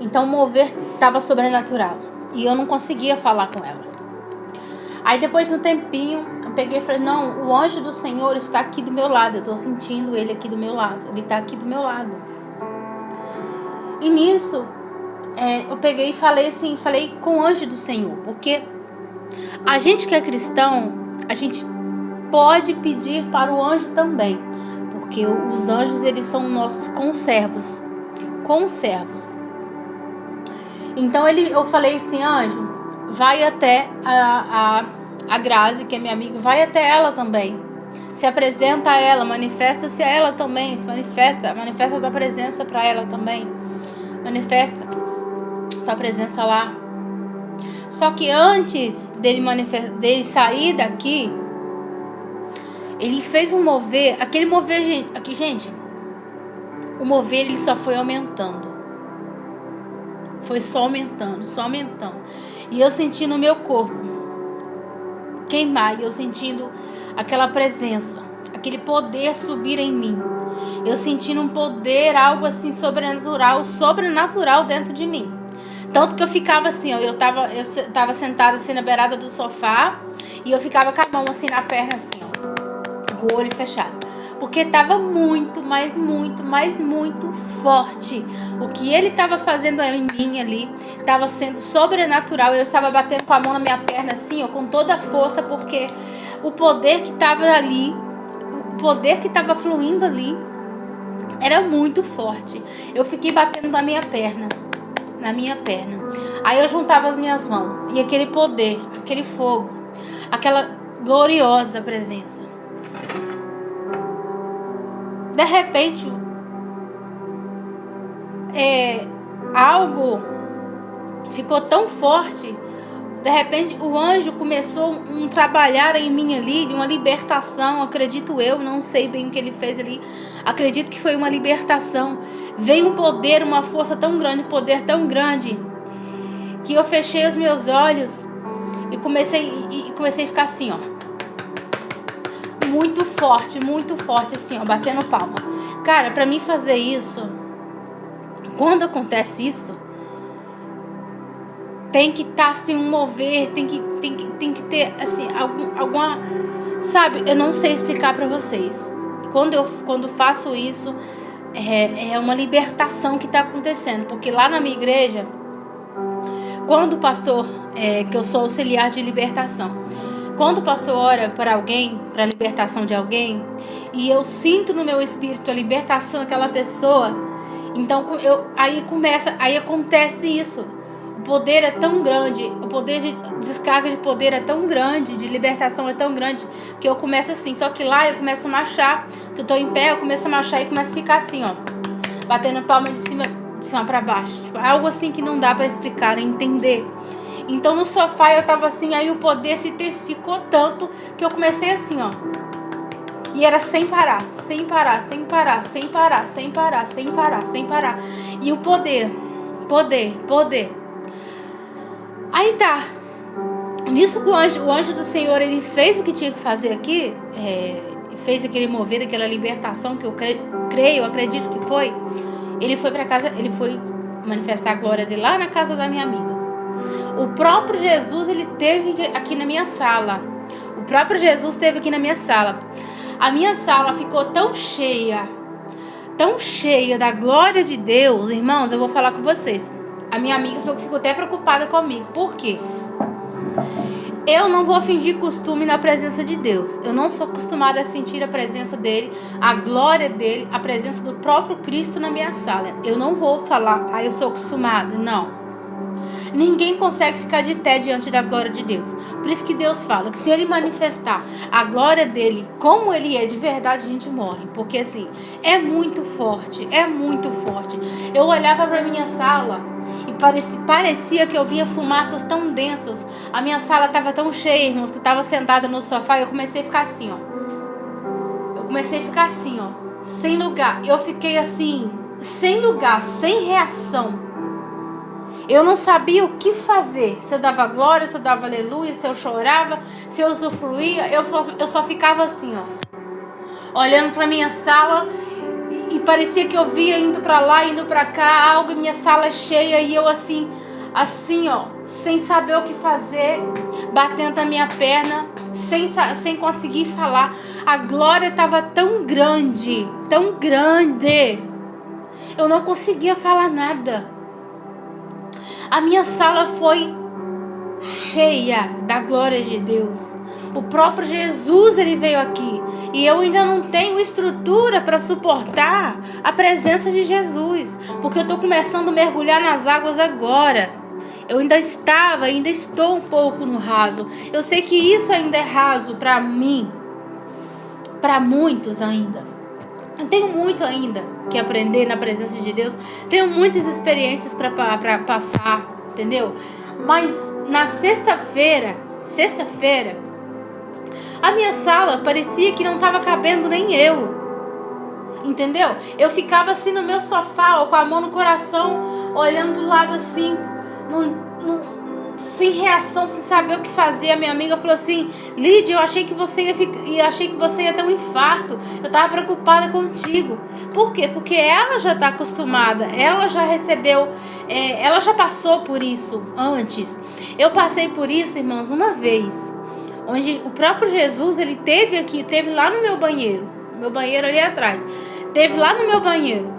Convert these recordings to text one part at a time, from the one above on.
Então o mover estava sobrenatural. E eu não conseguia falar com ela. Aí depois de um tempinho, eu peguei e falei, não, o anjo do Senhor está aqui do meu lado. Eu estou sentindo ele aqui do meu lado. Ele está aqui do meu lado. E nisso, eu peguei e falei com o anjo do Senhor. Porque a gente que é cristão, a gente pode pedir para o anjo também. Porque os anjos, eles são nossos conservos. Então eu falei assim, anjo, vai até a Grazi, que é minha amiga, vai até ela também. Se apresenta a ela, manifesta-se a ela também, manifesta a tua presença para ela também. Manifesta a tua presença lá. Só que antes dele sair daqui, ele fez um mover, aquele mover aqui, gente, o mover ele só foi aumentando. Foi só aumentando. E eu senti no meu corpo queimar. E eu sentindo aquela presença, aquele poder subir em mim. Eu sentindo um poder, algo assim sobrenatural dentro de mim. Tanto que eu ficava assim, ó, eu tava sentada assim na beirada do sofá. E eu ficava com a mão assim na perna, assim, ó, com o olho fechado. Porque estava muito forte. O que ele estava fazendo em mim ali estava sendo sobrenatural. Eu estava batendo com a mão na minha perna assim, ó, com toda a força, porque o poder que estava ali, o poder que estava fluindo ali, era muito forte. Eu fiquei batendo na minha perna. Aí eu juntava as minhas mãos. E aquele poder, aquele fogo, aquela gloriosa presença. De repente, algo ficou tão forte. De repente, o anjo começou um trabalhar em mim ali, de uma libertação, acredito eu, não sei bem o que ele fez ali. Acredito que foi uma libertação. Veio um poder, uma força tão grande, poder tão grande, que eu fechei os meus olhos e comecei a ficar assim, ó. Muito forte, assim, ó, batendo palma. Cara, pra mim fazer isso, quando acontece isso, tem que estar assim, um mover, tem que ter, assim, alguma, sabe, eu não sei explicar pra vocês. Quando faço isso, é uma libertação que tá acontecendo, porque lá na minha igreja, quando o pastor, que eu sou auxiliar de libertação, quando o pastor ora para alguém, para a libertação de alguém, e eu sinto no meu espírito a libertação daquela pessoa, então aí acontece isso. O poder é tão grande, o poder de descarga de poder é tão grande, de libertação é tão grande, que eu começo assim, só que lá eu começo a marchar, que eu tô em pé, eu começo a marchar e começo a ficar assim, ó, batendo palma de cima para baixo, tipo, algo assim que não dá para explicar, nem entender. Então no sofá eu tava assim, aí o poder se intensificou tanto que eu comecei assim, ó. E era sem parar. E o poder. Aí tá. Nisso que o anjo do Senhor, ele fez o que tinha que fazer aqui, fez aquele mover, aquela libertação que eu creio, acredito que foi. Ele foi pra casa, ele foi manifestar a glória dele lá na casa da minha amiga. O próprio Jesus, ele esteve aqui na minha sala. A minha sala ficou tão cheia da glória de Deus, irmãos, eu vou falar com vocês. A minha amiga ficou até preocupada comigo. Por quê? Eu não vou fingir costume na presença de Deus. Eu não sou acostumada a sentir a presença dele, a glória dele, a presença do próprio Cristo na minha sala. Eu não vou falar, eu sou acostumada. Não. Ninguém consegue ficar de pé diante da glória de Deus. Por isso que Deus fala que se ele manifestar a glória dele como ele é de verdade, a gente morre. Porque assim, é muito forte. Eu olhava para minha sala e parecia que eu via fumaças tão densas. A minha sala estava tão cheia, irmãos, que eu estava sentada no sofá e eu comecei a ficar assim, ó. Sem lugar. Eu fiquei assim, sem lugar, sem reação. Eu não sabia o que fazer. Se eu dava glória, se eu dava aleluia, se eu chorava, se eu usufruía. Eu só ficava assim, ó, olhando para minha sala E parecia que eu via indo para lá, indo para cá, algo em minha sala cheia, e eu assim, ó, sem saber o que fazer, batendo na minha perna, sem conseguir falar. A glória estava tão grande, eu não conseguia falar nada. A minha sala foi cheia da glória de Deus. O próprio Jesus, ele veio aqui. E eu ainda não tenho estrutura para suportar a presença de Jesus. Porque eu estou começando a mergulhar nas águas agora. Eu ainda estou um pouco no raso. Eu sei que isso ainda é raso para mim. Para muitos ainda. Eu tenho muito ainda que aprender na presença de Deus. Tenho muitas experiências para passar. Entendeu? Mas na sexta-feira, a minha sala parecia que não estava cabendo nem eu. Entendeu? Eu ficava assim no meu sofá, ó, com a mão no coração, olhando do lado assim, sem reação, sem saber o que fazer. A minha amiga falou assim: Lídia, eu achei que você ia ter um infarto. Eu estava preocupada contigo. Por quê? Porque ela já está acostumada, ela já recebeu, ela já passou por isso antes. Eu passei por isso, irmãos, uma vez, onde o próprio Jesus, ele teve lá no meu banheiro ali atrás, teve lá no meu banheiro.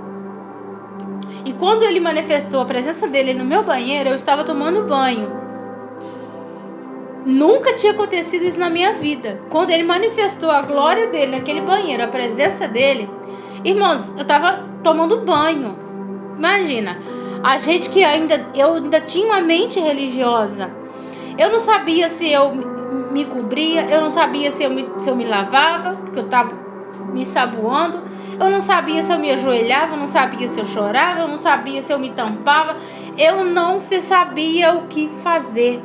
E quando ele manifestou a presença dele no meu banheiro, eu estava tomando banho. Nunca tinha acontecido isso na minha vida. Quando ele manifestou a glória dele naquele banheiro, a presença dele, irmãos, eu estava tomando banho. Imagina, a gente que eu ainda tinha uma mente religiosa. Eu não sabia se eu me cobria, eu não sabia se eu me lavava, porque eu estava me saboando. Eu não sabia se eu me ajoelhava, eu não sabia se eu chorava, eu não sabia se eu me tampava. Eu não sabia o que fazer.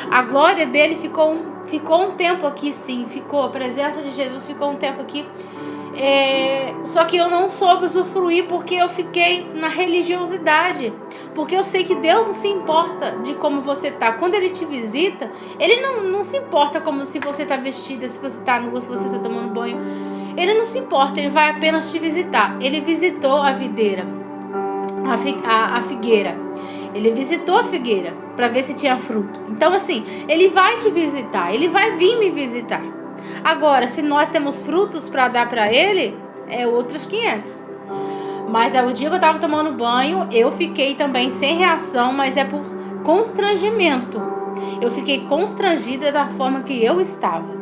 A glória dele ficou um tempo aqui, sim. A presença de Jesus ficou um tempo aqui. Só que eu não soube usufruir porque eu fiquei na religiosidade. Porque eu sei que Deus não se importa de como você tá. Quando Ele te visita, Ele não se importa como se você tá vestida, se você tá nua, se você tá tomando banho. Ele não se importa, Ele vai apenas te visitar. Ele visitou a videira, a figueira. Ele visitou a figueira para ver se tinha fruto. Então assim, Ele vai te visitar, Ele vai vir me visitar. Agora, se nós temos frutos para dar para Ele, é outros 500. Mas o dia que eu estava tomando banho, eu fiquei também sem reação, mas é por constrangimento. Eu fiquei constrangida da forma que eu estava.